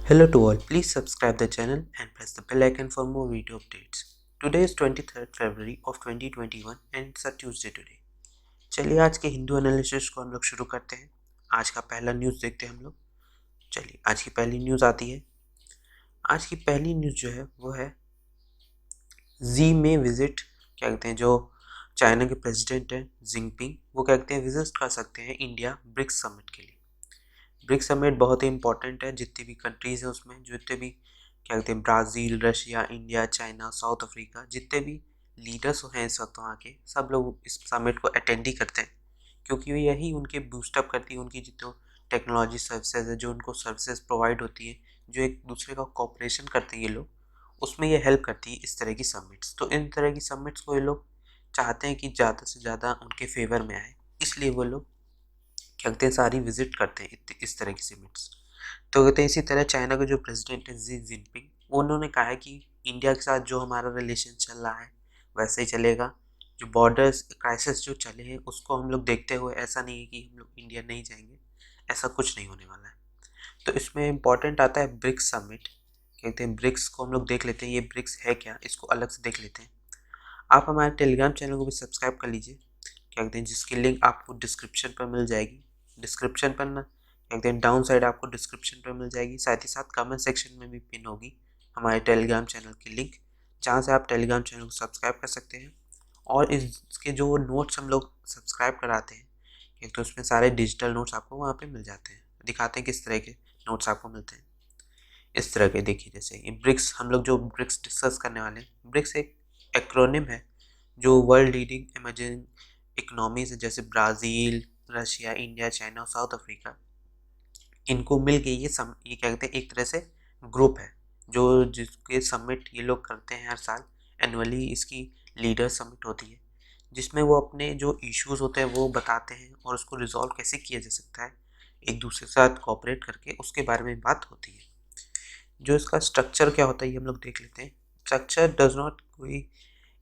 Hello to all, please subscribe the channel and press the bell icon for more video updates. Today is 23rd February of 2021 and it's a Tuesday today. चलिए आज के Hindu analysis को हम लोग शुरू करते हैं। आज का पहला न्यूज़ देखते हैं हम लोग। चलिए आज की पहली न्यूज़ आती है। आज की पहली न्यूज़ जो है वो है जी में विजिट, क्या कहते हैं, जो चाइना के प्रेसिडेंट हैं जिनपिंग, वो क्या कहते हैं विजिट कर सकते हैं इंडिया ब्रिक्स समिट के लिए। ब्रिक्स समिट बहुत ही इंपॉर्टेंट है, जितनी भी कंट्रीज़ हैं उसमें, जितने भी क्या कहते हैं Brazil, Russia, India, China, south Africa, जितने भी लीडर्स हैं इस वक्त वहाँ के, सब लोग इस समिट को अटेंड ही करते हैं, क्योंकि यही उनके बूस्टअप करती है, उनकी जितने टेक्नोलॉजी सर्विसेज है, जो उनको सर्विसेज प्रोवाइड होती है, जो एक दूसरे का कोऑपरेशन करते हैं ये लोग, उसमें ये हेल्प करती है इस तरह की समिट्स। तो इन तरह की समिट्स को ये लोग चाहते हैं कि ज़्यादा से ज़्यादा उनके फेवर में आए, इसलिए वो लोग क्या कहते हैं सारी विजिट करते हैं इस तरह की समिट्स। तो कहते हैं इसी तरह चाइना के जो प्रेसिडेंट है जी जिनपिंग, उन्होंने कहा है कि इंडिया के साथ जो हमारा रिलेशन चल रहा है वैसे ही चलेगा। जो बॉर्डर्स क्राइसिस जो चले हैं उसको हम लोग देखते हुए, ऐसा नहीं है कि हम लोग इंडिया नहीं जाएंगे, ऐसा कुछ नहीं होने वाला है। तो इसमें इम्पॉर्टेंट आता है ब्रिक्स समिट। कहते हैं ब्रिक्स को हम लोग देख लेते हैं, ये ब्रिक्स है क्या, इसको अलग से देख लेते हैं। आप हमारे टेलीग्राम चैनल को भी सब्सक्राइब कर लीजिए, क्या कहते हैं, जिसकी लिंक आपको डिस्क्रिप्शन पर मिल जाएगी। डिस्क्रिप्शन पर ना क्या कहते हैं डाउन साइड आपको डिस्क्रिप्शन पर मिल जाएगी, साथ ही साथ कमेंट सेक्शन में भी पिन होगी हमारे टेलीग्राम चैनल की लिंक, जहाँ से आप टेलीग्राम चैनल को सब्सक्राइब कर सकते हैं। और इसके जो नोट्स हम लोग सब्सक्राइब कराते हैं, एक तो उसमें सारे डिजिटल नोट्स आपको वहाँ पे मिल जाते हैं। दिखाते हैं किस तरह के नोट्स आपको मिलते हैं। इस तरह के देखिए, जैसे ये ब्रिक्स, हम लोग जो ब्रिक्स डिस्कस करने वाले हैं, ब्रिक्स एक एक्रोनिम है जो वर्ल्ड लीडिंग इमर्जिंग इकोनॉमीज है, जैसे ब्राज़ील, रशिया, इंडिया, चाइना और साउथ अफ्रीका, इनको मिल के ये क्या कहते हैं एक तरह से ग्रुप है, जो जिसके समिट ये लोग करते हैं हर साल। एनुअली इसकी लीडर समिट होती है, जिसमें वो अपने जो इश्यूज होते हैं वो बताते हैं और उसको रिजॉल्व कैसे किया जा सकता है, एक दूसरे के साथ कोऑपरेट करके उसके बारे में बात होती है। जो इसका स्ट्रक्चर क्या होता है ये हम लोग देख लेते हैं। स्ट्रक्चर डज नॉट कोई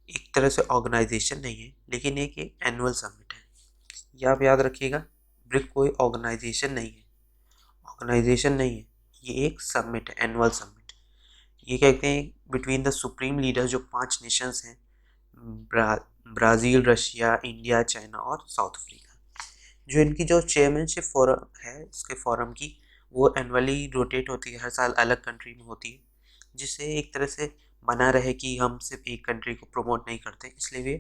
एक तरह से ऑर्गेनाइजेशन नहीं है, लेकिन एक एनुअल समिट है। ये आप याद रखिएगा, ब्रिक कोई ऑर्गेनाइजेशन नहीं है, ऑर्गेनाइजेशन नहीं है, ये एक समिट है, एनुअल समिट। ये कहते हैं बिटवीन द सुप्रीम लीडर्स, जो 5 नेशंस हैं, ब्राज़ील, रशिया, इंडिया, चाइना और साउथ अफ्रीका। जो इनकी जो चेयरमैनशिप फोरम है इसके फोरम की, वो एनुअली रोटेट होती है, हर साल अलग कंट्री में होती है, जिससे एक तरह से बना रहे कि हम सिर्फ एक कंट्री को प्रमोट नहीं करते। इसलिए वे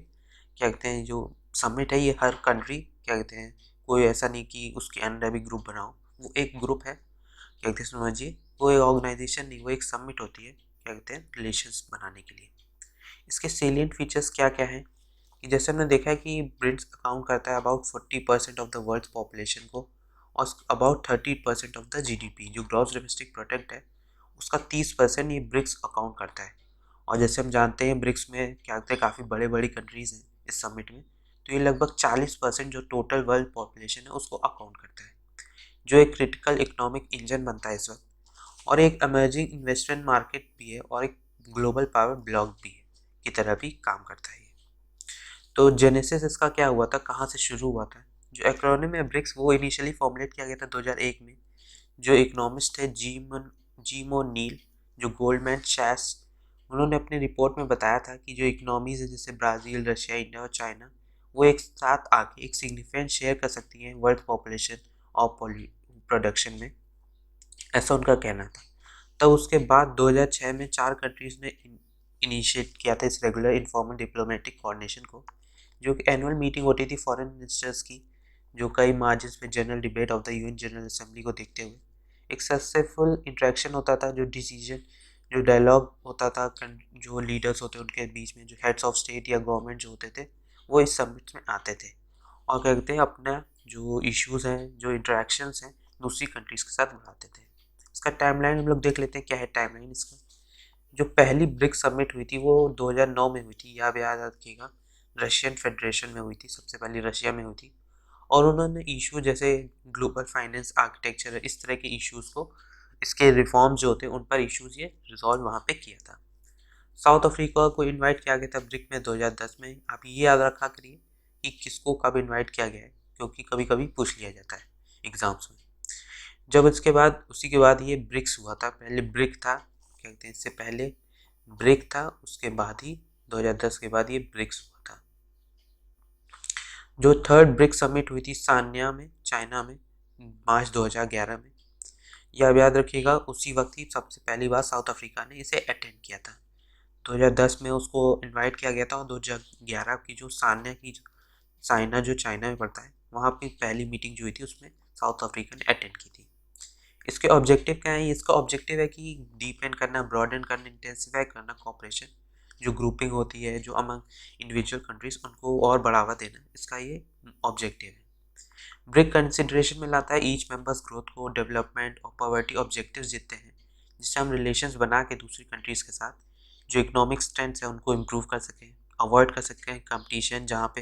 क्या कहते हैं जो समिट है, ये हर कंट्री क्या कहते हैं, कोई ऐसा नहीं कि उसके अंडर भी ग्रुप बनाओ, वो एक ग्रुप है, क्या कहते हैं समझिए, वो एक ऑर्गेनाइजेशन नहीं, वो एक समिट होती है, क्या कहते हैं रिलेशंस बनाने के लिए। इसके सेलिएंट फीचर्स क्या क्या हैं कि जैसे हमने देखा है कि ब्रिक्स अकाउंट करता है about 40% of the world population को, और अबाउट 30% ऑफ द जीडीपी, जो ग्रॉस डोमेस्टिक प्रोडक्ट है उसका 30% ये ब्रिक्स अकाउंट करता है। और जैसे हम जानते हैं ब्रिक्स में क्या कहते हैं काफ़ी बड़े बड़ी कंट्रीज़ हैं इस समिट में, तो ये लगभग 40% जो टोटल वर्ल्ड पॉपुलेशन है उसको अकाउंट करता है, जो एक क्रिटिकल इकोनॉमिक इंजन बनता है इस वक्त, और एक इमर्जिंग इन्वेस्टमेंट मार्केट भी है, और एक ग्लोबल पावर ब्लॉक भी है की तरह भी काम करता है। तो जेनेसिस इसका क्या हुआ था, कहाँ से शुरू हुआ था? जो एक्रोनिम है ब्रिक्स, वो इनिशियली फॉर्मुलेट किया गया था 2001 में। जो इकोनॉमिस्ट है जीमो नील, जो गोल्डमैन सैक्स, उन्होंने अपनी रिपोर्ट में बताया था कि जो इकोनॉमीज है जैसे ब्राज़ील, रशिया, इंडिया और चाइना, वो एक साथ आके एक सिग्निफिकेंट शेयर कर सकती हैं वर्ल्ड पॉपुलेशन और प्रोडक्शन में, ऐसा उनका कहना था। तब उसके बाद 2006 में 4 कंट्रीज़ ने इनिशिएट किया था इस रेगुलर इन्फॉर्मल डिप्लोमेटिक कोऑर्डिनेशन को, जो कि एनुअल मीटिंग होती थी फॉरेन मिनिस्टर्स की, जो कई मार्जिन पे general debate of the UN general assembly को देखते हुए एक सक्सेसफुल इंटरेक्शन होता था, जो डिसीजन, जो डायलॉग होता था जो लीडर्स होते उनके बीच में, जो हेड्स ऑफ स्टेट या गवर्नमेंट जो होते थे, वो इस समिट में आते थे और क्या कहते हैं अपना जो इश्यूज़ हैं, जो इंटरेक्शंस हैं दूसरी कंट्रीज़ के साथ बढ़ाते थे। इसका टाइमलाइन हम लोग देख लेते हैं, क्या है टाइमलाइन इसका। जो पहली ब्रिक्स समिट हुई थी वो 2009 में हुई थी, यह याद रखिएगा, रशियन फेडरेशन में हुई थी, सबसे पहले रशिया में हुई थी। और उन्होंने इशू जैसे ग्लोबल फाइनेंस आर्किटेक्चर, इस तरह के इश्यूज़ को, इसके रिफॉर्म जो होते हैं उन पर इश्यूज़ ये रिजॉल्व वहाँ पे किया था। साउथ अफ्रीका को इनवाइट किया गया था ब्रिक में 2010 में। आप ये याद रखा करिए कि किसको कब इनवाइट किया गया है, क्योंकि कभी कभी पूछ लिया जाता है एग्जाम्स में। जब उसके बाद उसी के बाद ये ब्रिक्स हुआ था। पहले ब्रिक था, क्या कहते हैं, इससे पहले ब्रिक था, उसके बाद ही 2010 के बाद ये ब्रिक्स हुआ था। जो थर्ड ब्रिक्स समिट हुई थी सान्या में, चाइना में, मार्च 2011 में। यह अब याद रखिएगा, उसी वक्त ही सबसे पहली बार साउथ अफ्रीका ने इसे अटेंड किया था। 2010 में उसको इनवाइट किया गया था और 2011 की जो सान्या की चाइना, जो चाइना में पड़ता है, वहाँ पे पहली मीटिंग जो हुई थी उसमें साउथ अफ्रीका ने अटेंड की थी। इसके ऑब्जेक्टिव क्या है? इसका ऑब्जेक्टिव है कि डीपेंड करना, ब्रॉडन करना, इंटेंसिफाई करना कॉपरेशन, जो ग्रुपिंग होती है जो अमंग इंडिविजुअल कंट्रीज, उनको और बढ़ावा देना, इसका ये ऑब्जेक्टिव है। ब्रिक कंसिडरेशन में लाता है ईच मेंबर्स ग्रोथ को, डेवलपमेंट और पॉवर्टी ऑब्जेक्टिव्स देते हैं, जिससे हम रिलेशंस बना के दूसरी कंट्रीज के साथ जो इकोनॉमिक स्ट्रेंथ है उनको इम्प्रूव कर सकें, अवॉइड कर सकें कंपटीशन जहाँ पे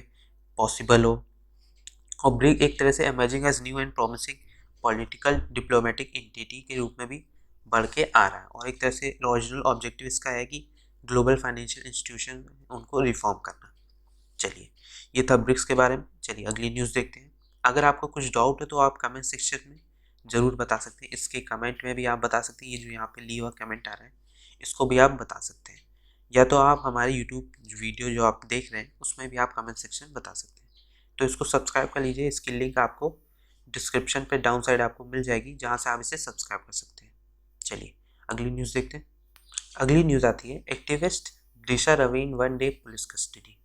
पॉसिबल हो। और ब्रिक एक तरह से emerging as new and promising political diplomatic entity के रूप में भी बढ़ के आ रहा है। और एक तरह से ओरिजिनल ऑब्जेक्टिव इसका है कि ग्लोबल फाइनेंशियल इंस्टीट्यूशन उनको रिफॉर्म करना। चलिए, ये था ब्रिक्स के बारे में। चलिए अगली न्यूज़ देखते हैं। अगर आपको कुछ डाउट है तो आप कमेंट सेक्शन में ज़रूर बता सकते हैं। इसके कमेंट में भी आप बता सकते हैं, ये जो यहाँ पे ली हुआ कमेंट आ रहा है इसको भी आप बता सकते हैं, या तो आप हमारे यूट्यूब वीडियो जो आप देख रहे हैं उसमें भी आप कमेंट सेक्शन बता सकते हैं। तो इसको सब्सक्राइब कर लीजिए, इसकी लिंक आपको डिस्क्रिप्शन पे डाउन साइड आपको मिल जाएगी, जहाँ से आप इसे सब्सक्राइब कर सकते हैं। चलिए अगली न्यूज़ देखते हैं। अगली न्यूज़ आती है एक्टिविस्ट दिशा रवि इन 1 डे पुलिस कस्टडी।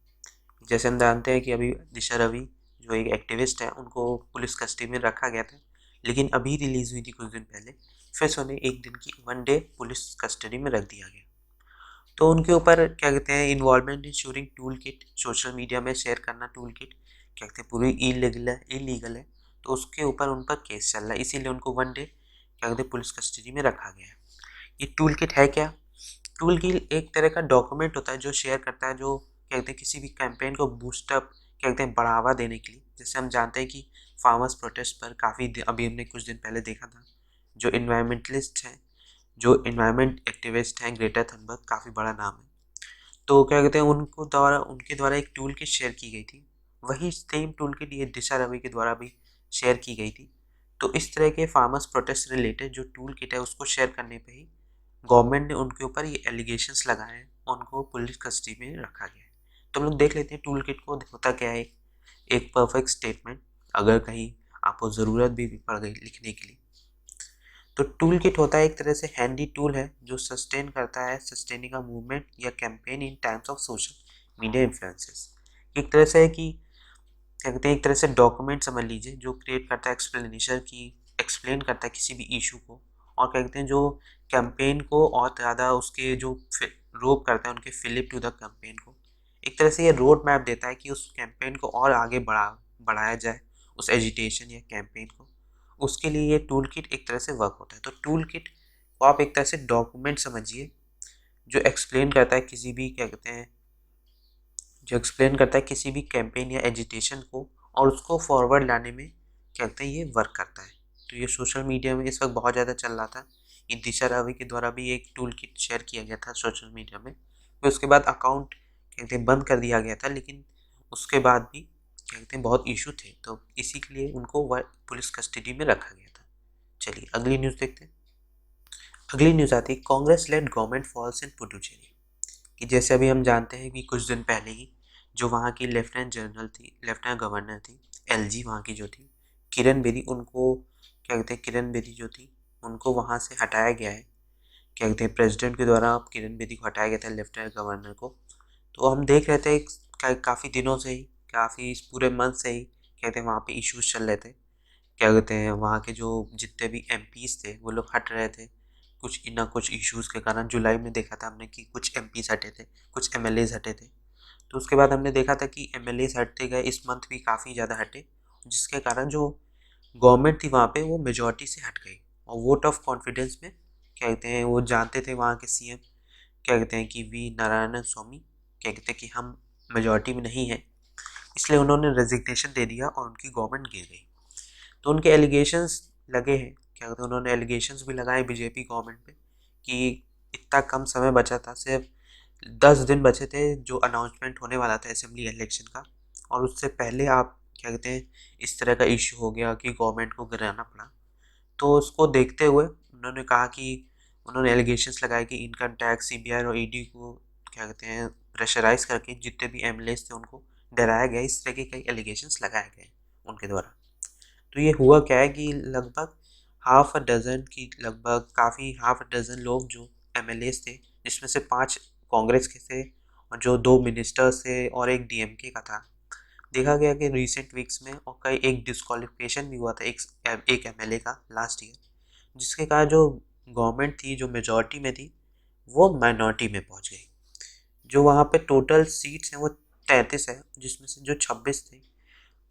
जैसे हम जानते हैं कि अभी दिशा रवि जो एक एक्टिविस्ट है उनको पुलिस कस्टडी में रखा गया था, लेकिन अभी रिलीज़ हुई थी कुछ दिन पहले, फिर से उन्हें 1 दिन की 1 डे पुलिस कस्टडी में रख दिया गया। तो उनके ऊपर क्या कहते हैं, involvement in sharing tool kit, social media में शेयर करना टूल किट, क्या कहते हैं, पूरी इलीगल है। तो उसके ऊपर उन पर केस चल रहा है, इसीलिए उनको 1 डे क्या कहते हैं पुलिस कस्टडी में रखा गया है। ये टूल किट है क्या? टूल किट एक तरह का डॉक्यूमेंट होता है जो शेयर करता है, जो क्या कहते हैं किसी भी कैंपेन को बूस्टअप, क्या कहते हैं, बढ़ावा देने के लिए। जैसे हम जानते हैं कि फार्मर्स प्रोटेस्ट पर अभी हमने कुछ दिन पहले देखा था, जो इन्वायरमेंटलिस्ट हैं, जो इन्वायरमेंट एक्टिविस्ट हैं, ग्रेटा थनबर्ग, काफ़ी बड़ा नाम है। तो क्या कहते हैं उनके द्वारा एक टूल किट शेयर की गई थी। वही सेम टूल किट ये दिशा रवि के द्वारा भी शेयर की गई थी। तो इस तरह के फार्मर्स प्रोटेस्ट से रिलेटेड जो टूल किट है उसको शेयर करने पे ही गवर्नमेंट ने उनके ऊपर ये एलिगेशंस लगाए हैं, उनको पुलिस कस्टडी में रखा गया है। तो हम लोग देख लेते हैं टूल किट को होता क्या है। एक परफेक्ट स्टेटमेंट, अगर कहीं आपको ज़रूरत भी पड़ गई लिखने के लिए। तो टूल किट होता है एक तरह से हैंडी टूल है जो सस्टेन करता है सस्टेनिंग अ मूवमेंट या campaign in times of social media influences. एक तरह से है कि क्या कहते हैं, एक तरह से डॉक्यूमेंट समझ लीजिए जो क्रिएट करता है एक्सप्लेनेशन की, एक्सप्लेन करता है किसी भी इशू को, और क्या कहते हैं जो कैंपेन को और ज़्यादा उसके जो रोप करता है उनके फिलिप टू द कैंपेन को। एक तरह से ये रोड मैप देता है कि उस कैंपेन को और आगे बढ़ाया जाए, उस एजिटेशन या कैंपेन को। उसके लिए ये टूल किट एक तरह से वर्क होता है। तो टूल किट को आप एक तरह से डॉक्यूमेंट समझिए जो एक्सप्लेन करता है किसी भी, क्या कहते हैं, जो एक्सप्लेन करता है किसी भी कैंपेन या एजिटेशन को, और उसको फॉरवर्ड लाने में क्या कहते हैं ये वर्क करता है। तो ये सोशल मीडिया में इस वक्त बहुत ज़्यादा चल रहा था। ये दिशा रावी के द्वारा भी एक टूल किट शेयर किया गया था सोशल मीडिया में। फिर उसके बाद अकाउंट कहते हैं बंद कर दिया गया था, लेकिन उसके बाद भी क्या कहते हैं बहुत इशू थे, तो इसी के लिए उनको पुलिस कस्टडी में रखा गया था। चलिए अगली न्यूज़ देखते हैं। अगली न्यूज़ आती है Congress lead government falls in Puducherry. कि जैसे अभी हम जानते हैं कि कुछ दिन पहले ही जो वहाँ की लेफ्टिनेंट गवर्नर थी, एलजी वहाँ की जो थी, किरण बेदी, उनको क्या कहते हैं, किरण बेदी जो थी उनको वहाँ से हटाया गया है। क्या कहते हैं प्रेसिडेंट के द्वारा किरण बेदी को हटाया गया था, लेफ्टिनेंट गवर्नर को। तो हम देख रहे थे काफ़ी दिनों से ही, काफ़ी इस पूरे मंथ से ही कहते हैं वहाँ पे इश्यूज चल रहे थे। क्या कहते हैं वहाँ के जो जितने भी एमपीज़ थे वो लोग हट रहे थे कुछ ना कुछ इश्यूज़ के कारण। जुलाई में देखा था हमने कि कुछ एमपीज़ हटे थे, कुछ एमएलएज हटे थे। तो उसके बाद हमने देखा था कि एमएलएज हटते गए, इस मंथ भी काफ़ी ज़्यादा हटे, जिसके कारण जो गवर्नमेंट थी वहाँ पे वो मेजॉरिटी से हट गई। और वोट ऑफ कॉन्फिडेंस में क्या कहते हैं वो जानते थे वहाँ के सीएम, क्या कहते हैं कि वी नारायण स्वामी, क्या कहते हैं कि हम मेजॉरिटी में नहीं है, इसलिए उन्होंने रेजिग्नेशन दे दिया और उनकी गवर्नमेंट गिर गई। तो उनके एलिगेशंस लगे हैं, क्या कहते हैं उन्होंने एलिगेशंस भी लगाए बीजेपी गवर्नमेंट पे कि इतना कम समय बचा था, सिर्फ 10 दिन बचे थे जो अनाउंसमेंट होने वाला था असेंबली इलेक्शन का, और उससे पहले आप क्या कहते हैं इस तरह का इशू हो गया कि गवर्नमेंट को गिराना पड़ा। तो उसको देखते हुए उन्होंने कहा कि उन्होंने एलिगेशंस लगाए कि इनकम टैक्स, सीबीआई और ईडी को क्या कहते हैं प्रेशराइज करके जितने भी एमएलएस थे उनको डराया गया। इस तरह के कई एलिगेशंस लगाए गए उनके द्वारा। तो ये हुआ क्या है कि लगभग हाफ अ डजन लोग जो एमएलएस थे, जिसमें से 5 कांग्रेस के थे और जो 2 मिनिस्टर्स थे और एक डीएमके का था। देखा गया कि रिसेंट वीक्स में और कई एक डिस्क्वालिफिकेशन भी हुआ था एक एमएलए का लास्ट ईयर, जिसके कारण जो गवर्नमेंट थी जो मेजॉरिटी में थी वो माइनॉरिटी में पहुंच गई। जो वहाँ पे टोटल सीट्स हैं वो 33 है, जिसमें से जो 26 थे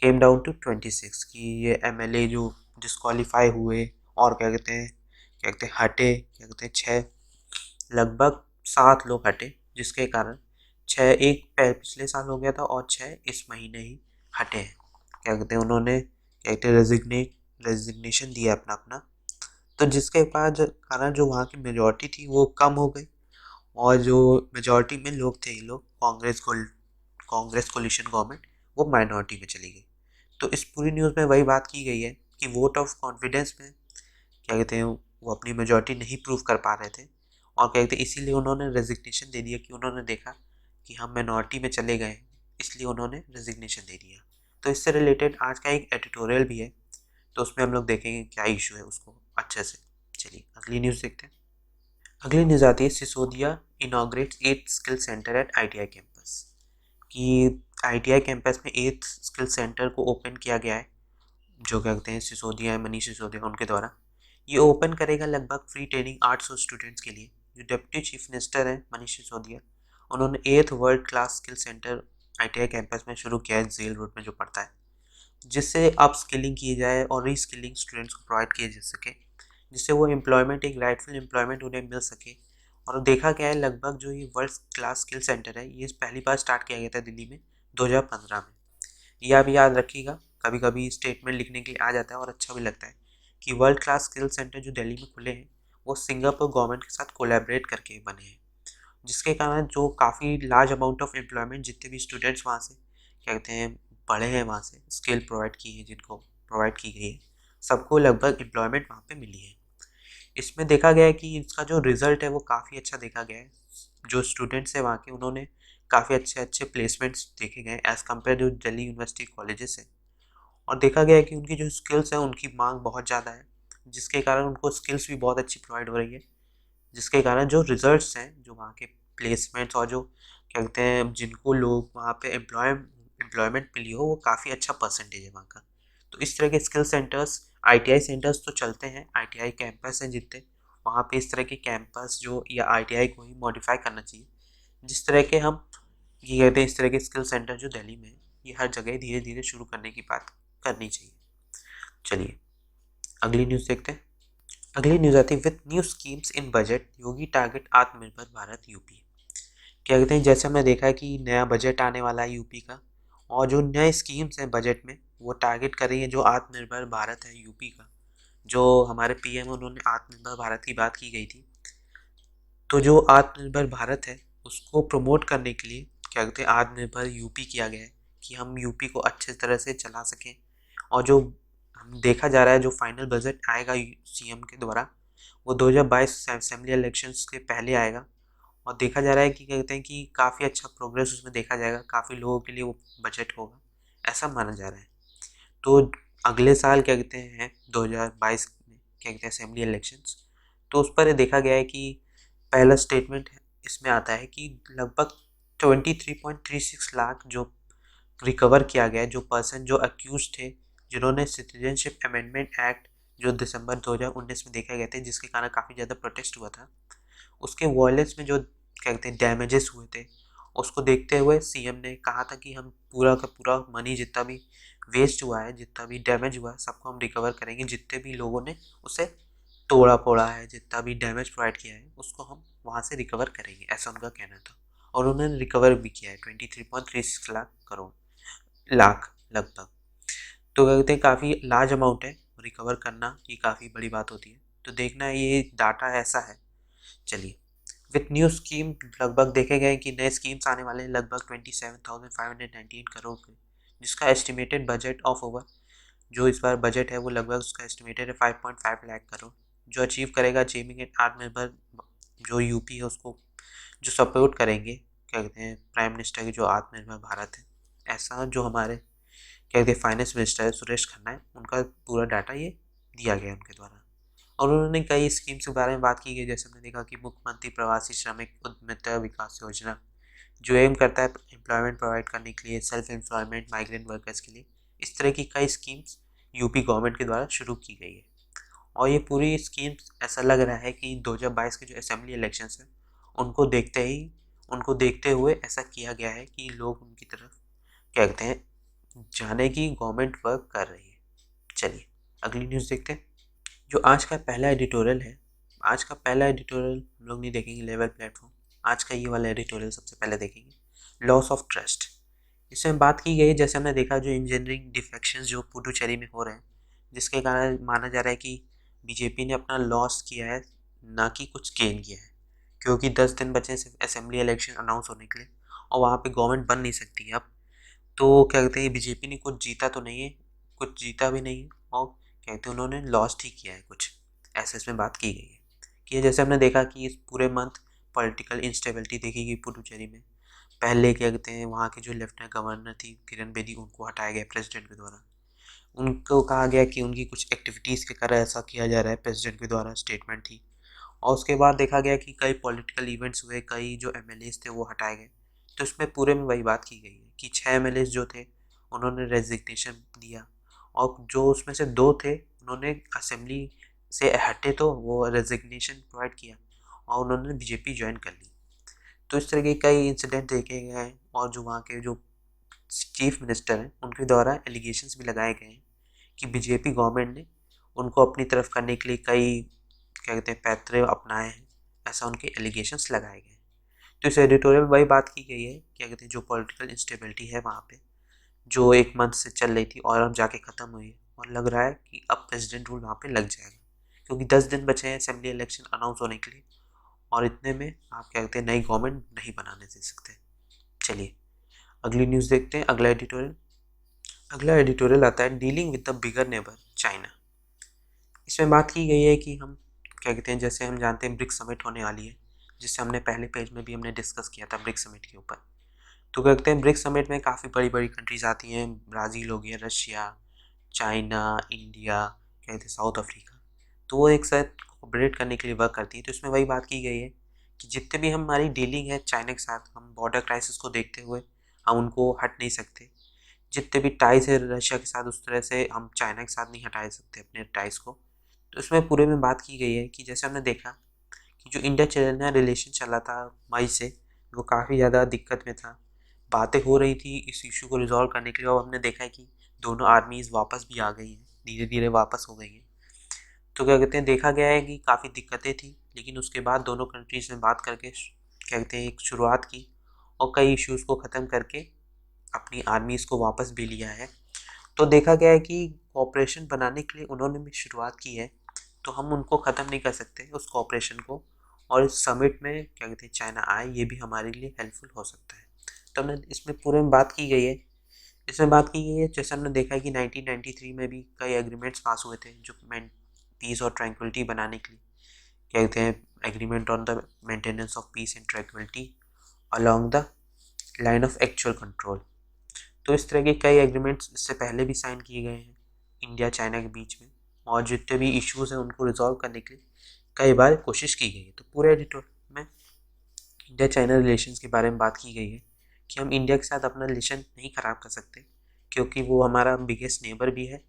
केम डाउन टू 26 कि ये एमएलए जो डिस्क्वालीफाई हुए और क्या कहते हैं हटे, क्या कहते हैं 6 लगभग 7 लोग हटे, जिसके कारण 6 एक पिछले साल हो गया था और 6 इस महीने ही हटे हैं। क्या कहते हैं उन्होंने क्या कहते हैं रेजिग्नेशन दिया अपना अपना। तो जिसके कारण जो वहाँ की मेजॉरिटी थी वो कम हो गई और जो मेजॉरिटी में लोग थे ये लोग कांग्रेस कोलिशन गवर्नमेंट वो माइनॉरिटी में चली गई। तो इस पूरी न्यूज़ में वही बात की गई है कि वोट ऑफ कॉन्फिडेंस में क्या कहते हैं वो अपनी मेजॉरिटी नहीं प्रूव कर पा रहे थे और क्या कहते हैं इसीलिए उन्होंने रेजिग्नेशन दे दिया कि उन्होंने देखा कि हम माइनॉरिटी में चले गए, इसलिए उन्होंने रेजिग्नेशन दे दिया। तो इससे रिलेटेड आज का एक एडिटोरियल भी है, तो उसमें हम लोग देखेंगे क्या इशू है उसको अच्छे से। चलिए अगली न्यूज़ देखते हैं। अगली न्यूज़ आती है Sisodia inaugurates 8th skill centre at ITI campus. कि आईटीआई कैंपस में 8th स्किल सेंटर को ओपन किया गया है, जो कहते हैं सिसोदिया मनीष सिसोदिया उनके द्वारा। ये ओपन करेगा लगभग फ्री ट्रेनिंग 800 स्टूडेंट्स के लिए। जो डिप्टी चीफ मिनिस्टर हैं मनीष सिसोदिया, उन्होंने 8th world class skill centre ITI campus में शुरू किया है, जेल रोड में जो पड़ता है, जिससे अप स्किलिंग की जाए और री स्किलिंग स्टूडेंट्स को प्रोवाइड किया जा सके, जिससे वो एम्प्लॉयमेंट एक राइटफुल एम्प्लॉयमेंट उन्हें मिल सके। और देखा गया है लगभग जो ये वर्ल्ड क्लास स्किल सेंटर है ये पहली बार स्टार्ट किया गया था दिल्ली में 2015 में। ये आप याद रखिएगा, कभी कभी स्टेटमेंट लिखने के लिए आ जाता है और अच्छा भी लगता है कि वर्ल्ड क्लास स्किल सेंटर जो दिल्ली में खुले हैं वो सिंगापुर गवर्नमेंट के साथ कोलैबोरेट करके बने हैं, जिसके कारण जो काफ़ी लार्ज अमाउंट ऑफ एम्प्लॉयमेंट जितने भी स्टूडेंट्स वहाँ से क्या कहते हैं पढ़े हैं, वहाँ से स्किल प्रोवाइड की है जिनको प्रोवाइड की गई है, सबको लगभग एम्प्लॉयमेंट वहाँ पे मिली है। इसमें देखा गया है कि इसका जो रिज़ल्ट है वो काफ़ी अच्छा देखा गया है। जो स्टूडेंट्स हैं वहाँ के उन्होंने काफ़ी अच्छे अच्छे प्लेसमेंट्स देखे गए एज़ कम्पेयर जो दिल्ली यूनिवर्सिटी कॉलेजेस हैं। और देखा गया है कि उनकी जो स्किल्स हैं उनकी मांग बहुत ज़्यादा है, जिसके कारण उनको स्किल्स भी बहुत अच्छी प्रोवाइड हो रही है, जिसके कारण जो रिजल्ट्स हैं जो वहाँ के प्लेसमेंट्स और जो क्या कहते हैं जिनको लोग वहाँ पे एम्प्लॉयमेंट मिली हो वो काफ़ी अच्छा परसेंटेज है वहाँ का। तो इस तरह के स्किल सेंटर्स आईटीआई सेंटर्स तो चलते हैं, आईटीआई कैंपस हैं जितने, वहाँ पे इस तरह के कैंपस जो या आईटीआई को ही मॉडिफाई करना चाहिए। जिस तरह के हम ये कहते हैं इस तरह के स्किल सेंटर जो दिल्ली में है ये हर जगह धीरे धीरे शुरू करने की बात करनी चाहिए। चलिए अगली न्यूज़ देखते हैं। अगली न्यूज़ आती है with new schemes in budget Yogi target आत्मनिर्भर भारत यूपी। क्या कहते हैं जैसे हमने देखा है कि नया बजट आने वाला है यूपी का, और जो नए स्कीम्स हैं बजट में वो टारगेट कर रही है जो आत्मनिर्भर भारत है यूपी का। जो हमारे पीएम उन्होंने आत्मनिर्भर भारत की बात की गई थी, तो जो आत्मनिर्भर भारत है उसको प्रमोट करने के लिए क्या कहते हैं आत्मनिर्भर यूपी किया गया है कि हम यूपी को अच्छे तरह से चला सकें। और जो हम देखा जा रहा है जो फाइनल बजट आएगा सीएम के द्वारा वो 2022 असेंबली इलेक्शंस के पहले आएगा। और देखा जा रहा है कि क्या कहते हैं कि काफ़ी अच्छा प्रोग्रेस उसमें देखा जाएगा, काफ़ी लोगों के लिए वो बजट होगा ऐसा माना जा रहा है। तो अगले साल क्या कहते हैं 2022 में क्या कहते हैं असेंबली इलेक्शंस, तो उस पर ये देखा गया है कि पहला स्टेटमेंट इसमें आता है कि लगभग 23.36 लाख जो रिकवर किया गया है, जो पर्सन जो अक्यूज थे जिन्होंने सिटीजनशिप अमेंडमेंट एक्ट जो दिसंबर 2019 में देखा गया था जिसके कारण काफ़ी ज़्यादा प्रोटेस्ट हुआ था, उसके वॉयलेंस में जो क्या कहते हैं डैमेजेस हुए थे उसको देखते हुए सीएम ने कहा था कि हम पूरा का पूरा मनी जितना भी वेस्ट हुआ है जितना भी डैमेज हुआ है सबको हम रिकवर करेंगे, जितने भी लोगों ने उसे तोड़ा फोड़ा है जितना भी डैमेज प्रोवाइड किया है उसको हम वहाँ से रिकवर करेंगे, ऐसा उनका कहना था। और उन्होंने रिकवर भी किया है 23.36 लाख करोड़ लाख लगभग। तो कहते हैं काफ़ी लार्ज अमाउंट है, रिकवर करना ये काफ़ी बड़ी बात होती है। तो देखना ये डाटा ऐसा है। चलिए विथ न्यू स्कीम लगभग देखे गए कि नए स्कीम्स आने वाले हैं लगभग 27,598 करोड़ के, जिसका एस्टिमेटेड बजट ऑफ ओवर जो इस बार बजट है वो लगभग उसका एस्टिमेटेड है 5.5 लाख करोड़, जो अचीव करेगा अचीविंग एंड आत्मनिर्भर, जो यूपी है उसको जो सपोर्ट करेंगे, क्या कहते हैं, प्राइम मिनिस्टर की जो आत्मनिर्भर भारत है, ऐसा जो हमारे क्या कहते हैं फाइनेंस मिनिस्टर है सुरेश खन्ना है, उनका पूरा डाटा ये दिया गया है उनके द्वारा। और उन्होंने कई स्कीम्स के बारे में बात की गई, जैसे हमने देखा कि मुख्यमंत्री प्रवासी श्रमिक उद्यमिता विकास योजना, जो एम करता है एम्प्लॉयमेंट प्रोवाइड करने के लिए सेल्फ एम्प्लॉयमेंट माइग्रेंट वर्कर्स के लिए। इस तरह की कई स्कीम्स यूपी गवर्नमेंट के द्वारा शुरू की गई है। और ये पूरी स्कीम्स ऐसा लग रहा है कि 2022 के जो असेंबली इलेक्शंस हैं उनको देखते हुए ऐसा किया गया है कि लोग उनकी तरफ क्या कहते हैं जाने की गवर्नमेंट वर्क कर रही है। चलिए अगली न्यूज़ देखते हैं। जो आज का पहला एडिटोरियल है, आज का पहला एडिटोरियल हम लोग नहीं देखेंगे लेवल प्लेटफॉर्म, आज का ये वाला एडिटोरियल सबसे पहले देखेंगे, लॉस ऑफ ट्रस्ट। इसमें बात की गई, जैसे हमने देखा जो इंजीनियरिंग डिफेक्शंस जो पुडुचेरी में हो रहे हैं, जिसके कारण माना जा रहा है कि बीजेपी ने अपना लॉस किया है, ना कि कुछ गेन किया है, क्योंकि 10 दिन बचे सिर्फ असेंबली इलेक्शन अनाउंस होने के लिए और वहाँ पे गवर्नमेंट बन नहीं सकती है अब। तो क्या कहते हैं बीजेपी ने कुछ जीता तो नहीं है, कुछ जीता भी नहीं है, और क्या कहते हैं उन्होंने लॉस्ट ही किया है कुछ, ऐसे इसमें बात की गई है। कि जैसे हमने देखा कि इस पूरे मंथ पॉलिटिकल इंस्टेबिलिटी देखी गई पुडुचेरी में। पहले क्या कहते हैं वहाँ की जो लेफ्टिनेंट गवर्नर थी किरण बेदी, उनको हटाया गया प्रेसिडेंट के द्वारा। उनको कहा गया कि उनकी कुछ एक्टिविटीज़ के कारण ऐसा किया जा रहा है, प्रेसिडेंट के द्वारा स्टेटमेंट थी। और उसके बाद देखा गया कि कई पॉलिटिकल इवेंट्स हुए, कई जो एमएलएज थे वो हटाए गए। तो इसमें पूरे में वही बात की गई है कि 6 एमएलएज जो थे उन्होंने रेजिग्नेशन दिया, और जो उसमें से 2 थे उन्होंने असेंबली से हटे तो वो रेजिग्नेशन प्रोवाइड किया और उन्होंने बीजेपी ज्वाइन कर ली। तो इस तरह के कई इंसिडेंट देखे गए हैं, और जो वहाँ के जो चीफ मिनिस्टर हैं उनके द्वारा एलिगेशंस भी लगाए गए हैं कि बीजेपी गवर्नमेंट ने उनको अपनी तरफ करने के लिए कई क्या कहते हैं पैतरे अपनाए हैं, ऐसा उनके एलिगेशंस लगाए गए। तो इस एडिटोरियल में वही बात की गई है, क्या कहते हैं जो पॉलिटिकल इंस्टेबिलिटी है वहाँ पे, जो एक मंथ से चल रही थी और अब जाके ख़त्म हुई है, और लग रहा है कि अब प्रेसिडेंट रूल वहाँ पे लग जाएगा, क्योंकि 10 दिन बचे हैं असेंबली इलेक्शन अनाउंस होने के लिए, और इतने में आप क्या कहते हैं नई गवर्नमेंट नहीं बनाने दे सकते। चलिए अगली न्यूज़ देखते हैं, अगला एडिटोरियल। अगला एडिटोरियल आता है dealing with the bigger neighbour China. इसमें बात की गई है कि हम क्या कहते हैं, जैसे हम जानते हैं ब्रिक्स समिट होने वाली है, जिससे हमने पहले पेज में भी हमने डिस्कस किया था ब्रिक्स समिट के ऊपर। तो क्या कहते हैं ब्रिक्स समिट में काफ़ी बड़ी बड़ी कंट्रीज आती हैं, ब्राज़ील हो गया, रशिया, चाइना, इंडिया, क्या कहते हैं साउथ अफ्रीका। तो वो एक साथ कोऑपरेट करने के लिए वर्क करती है। तो इसमें वही बात की गई है कि जितने भी हमारी डीलिंग है चाइना के साथ, हम बॉर्डर क्राइसिस को देखते हुए हम उनको हट नहीं सकते। जितने भी टाइज है रशिया के साथ, उस तरह से हम चाइना के साथ नहीं हटा सकते अपने टाइज को। तो इसमें पूरे में बात की गई है कि जैसे हमने देखा कि जो इंडिया चाइना रिलेशन चला था मई से, वो काफ़ी ज़्यादा दिक्कत में था। बातें हो रही थी इस इशू को रिजॉल्व करने के लिए, और हमने देखा है कि दोनों आर्मीज़ वापस भी आ गई हैं, धीरे धीरे वापस हो गई हैं। तो क्या कहते हैं देखा गया है कि काफ़ी दिक्कतें थी, लेकिन उसके बाद दोनों कंट्रीज़ ने बात करके क्या कहते हैं एक शुरुआत की, और कई इश्यूज़ को ख़त्म करके अपनी आर्मीज़ को वापस भी लिया है। तो देखा गया है कि कोऑपरेशन बनाने के लिए उन्होंने भी शुरुआत की है, तो हम उनको ख़त्म नहीं कर सकते उस कोऑपरेशन को। और इस समिट में क्या कहते हैं चाइना आए, ये भी हमारे लिए हेल्पफुल हो सकता है। तो हमने इसमें पूरे में बात की गई है। इसमें बात की गई है, जैसे हमने देखा है कि 1993 में भी कई एग्रीमेंट्स पास हुए थे जो पीस और ट्रैंक्विलिटी बनाने के लिए, क्या कहते हैं agreement on the maintenance of peace and tranquillity along the line of actual control. तो इस तरह के कई एग्रीमेंट्स इससे पहले भी साइन किए गए हैं इंडिया चाइना के बीच में, और जितने भी इश्यूज़ हैं उनको रिजॉल्व करने के लिए कई बार कोशिश की गई है। तो पूरे एडिटोरियल में इंडिया चाइना रिलेशंस के बारे में बात की गई है कि हम इंडिया के साथ अपना रिलेशन नहीं ख़राब कर सकते, क्योंकि वो हमारा बिगेस्ट नेबर भी है,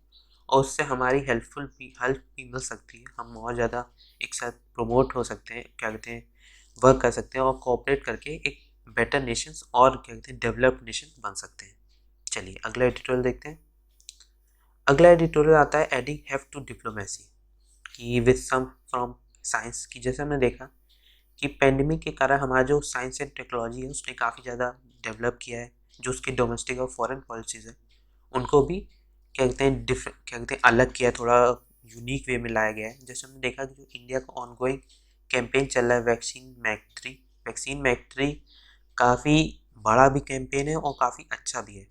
और उससे हमारी हेल्प भी मिल सकती है। हम और ज़्यादा एक साथ प्रमोट हो सकते हैं, क्या कहते हैं वर्क कर सकते हैं, और कोऑपरेट करके एक बेटर नेशंस और क्या कहते हैं डेवलप्ड नेशन बन सकते हैं। चलिए अगला एडिटोरियल देखते हैं। अगला एडिटोरियल आता है एडिंग हैव टू डिप्लोमेसी की विद सम फ्रॉम साइंस की। जैसे हमने देखा कि पेंडेमिक के कारण हमारा जो साइंस एंड टेक्नोलॉजी है उसने काफ़ी ज़्यादा डेवलप किया है, जो उसकी डोमेस्टिक और फॉरेन पॉलिसीज़ है उनको भी क्या कहते हैं क्या कहते हैं अलग किया, थोड़ा यूनिक वे में लाया गया है। जैसे हमने देखा कि जो इंडिया का ऑनगोइंग कैंपेन चल रहा है वैक्सीन मैक्ट्री काफ़ी बड़ा भी कैंपेन है और काफ़ी अच्छा भी है।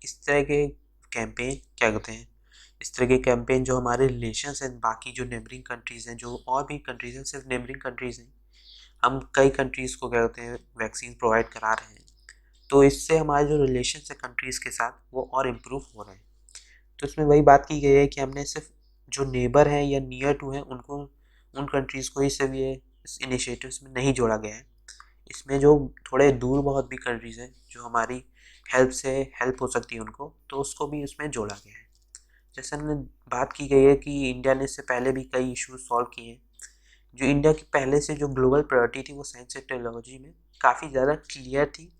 इस तरह के कैंपेन क्या कहते हैं इस तरह के कैंपेन जो हमारे रिलेशंस हैं बाकी जो नेबरिंग कंट्रीज़ हैं, जो और भी कंट्रीज़ हैं, सिर्फ नेबरिंग कंट्रीज़ हैं, हम कई कंट्रीज़ को क्या कहते हैं वैक्सीन प्रोवाइड करा रहे हैं, तो इससे हमारे जो रिलेशंस है कंट्रीज़ के साथ वो और इम्प्रूव हो रहे हैं। तो इसमें वही बात की गई है कि हमने सिर्फ जो नेबर हैं या नियर टू हैं उनको, उन कंट्रीज़ को ही सिर्फ ये इस इनिशिएटिव्स में नहीं जोड़ा गया है। इसमें जो थोड़े दूर बहुत भी कंट्रीज़ हैं जो हमारी हेल्प से हेल्प हो सकती है उनको, तो उसको भी इसमें जोड़ा गया है। जैसे हमने बात की गई है कि इंडिया ने इससे पहले भी कई इश्यूज सॉल्व किए हैं। जो इंडिया की पहले से जो ग्लोबल प्रायोरिटी थी वो साइंस एंड टेक्नोलॉजी में काफ़ी ज़्यादा क्लियर थी।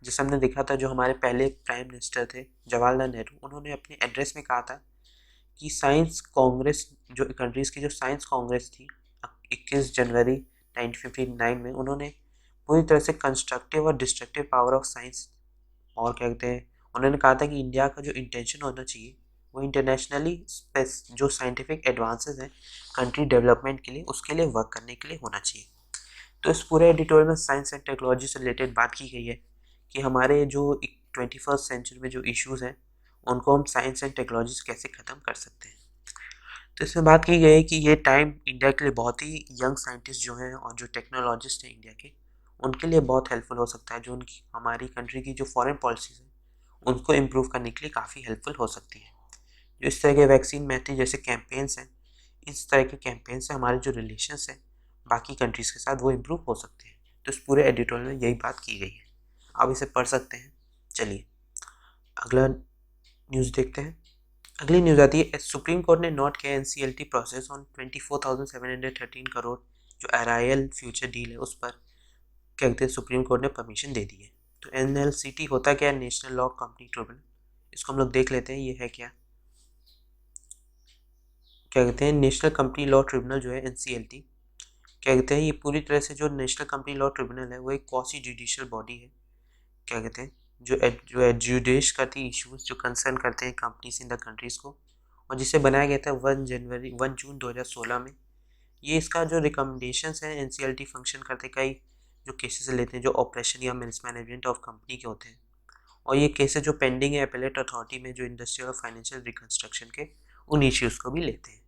जैसे हमने देखा था जो हमारे पहले प्राइम मिनिस्टर थे जवाहरलाल नेहरू, उन्होंने अपने एड्रेस में कहा था कि साइंस कांग्रेस, जो कंट्रीज़ की जो साइंस कांग्रेस थी 21 जनवरी 1959 में, उन्होंने पूरी तरह से कंस्ट्रक्टिव और डिस्ट्रक्टिव पावर ऑफ साइंस, और क्या कहते हैं, उन्होंने कहा था कि इंडिया का जो इंटेंशन होना चाहिए वो इंटरनेशनली जो साइंटिफिक एडवांसेस हैं कंट्री डेवलपमेंट के लिए, उसके लिए वर्क करने के लिए होना चाहिए। तो इस पूरे एडिटोरियल में साइंस एंड टेक्नोलॉजी से रिलेटेड बात की गई है कि हमारे जो 21st सेंचुरी में जो इश्यूज हैं उनको हम साइंस एंड टेक्नोलॉजी से कैसे ख़त्म कर सकते हैं। तो इसमें बात की गई है कि ये टाइम इंडिया के लिए बहुत ही यंग साइंटिस्ट जो हैं और जो टेक्नोलॉजिस्ट हैं इंडिया के, उनके लिए बहुत हेल्पफुल हो सकता है। जो उनकी हमारी कंट्री की जो फॉरेन पॉलिसीज़ हैं उनको इम्प्रूव करने के लिए काफ़ी हेल्पफुल हो सकती है। जो इस तरह के वैक्सीन मैत्री जैसे कैंपेन्स हैं, इस तरह के कैंपेन से हमारे जो रिलेशंस हैं बाकी कंट्रीज़ के साथ वो इम्प्रूव हो सकते हैं। तो इस पूरे एडिटोरियल में यही बात की गई है, आप इसे पढ़ सकते हैं। चलिए अगला न्यूज़ देखते हैं। अगली न्यूज़ आती है, सुप्रीम कोर्ट ने नॉट किया एनसीएलटी प्रोसेस ऑन 24,713 करोड़ जो आरआईएल फ्यूचर डील है उस पर क्या कहते हैं सुप्रीम कोर्ट ने परमिशन दे दी है। तो एनएलसीटी होता क्या है, नेशनल लॉ कंपनी ट्रिब्यूनल, इसको हम लोग देख लेते हैं ये है क्या। क्या कहते हैं नेशनल कंपनी लॉ ट्रिब्यूनल जो है एनसीएलटी, क्या कहते हैं ये पूरी तरह से जो नेशनल कंपनी लॉ ट्रिब्यूनल है वो एक क्वासी जुडिशियल बॉडी है। क्या कहते हैं जो एडजुडिश करती है इश्यूज जो कंसर्न करते हैं कंपनीज इन द कंट्रीज़ को, और जिसे बनाया गया था 1 जून 2016 में। ये इसका जो रिकमेंडेशंस हैं एनसीएलटी फंक्शन करते कई जो केसेस लेते हैं जो ऑपरेशन या मिसमैनेजमेंट ऑफ कंपनी के होते हैं, और ये केसेस जो पेंडिंग है एपेलेट अथॉरिटी में जो इंडस्ट्रियल और फाइनेंशियल रिकन्स्ट्रक्शन के, उन इश्यूज़ को भी लेते हैं।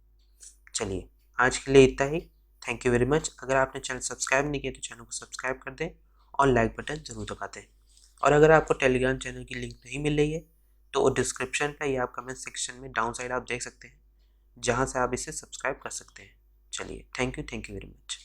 चलिए आज के लिए इतना ही। Thank you very much. अगर आपने चैनल सब्सक्राइब नहीं किया तो चैनल को सब्सक्राइब कर दें और लाइक बटन ज़रूर दबा दें। और अगर आपको टेलीग्राम चैनल की लिंक नहीं मिल रही है तो डिस्क्रिप्शन पे या आप कमेंट सेक्शन में डाउन साइड आप देख सकते हैं जहाँ से आप इसे सब्सक्राइब कर सकते हैं। चलिए थैंक यू वेरी मच।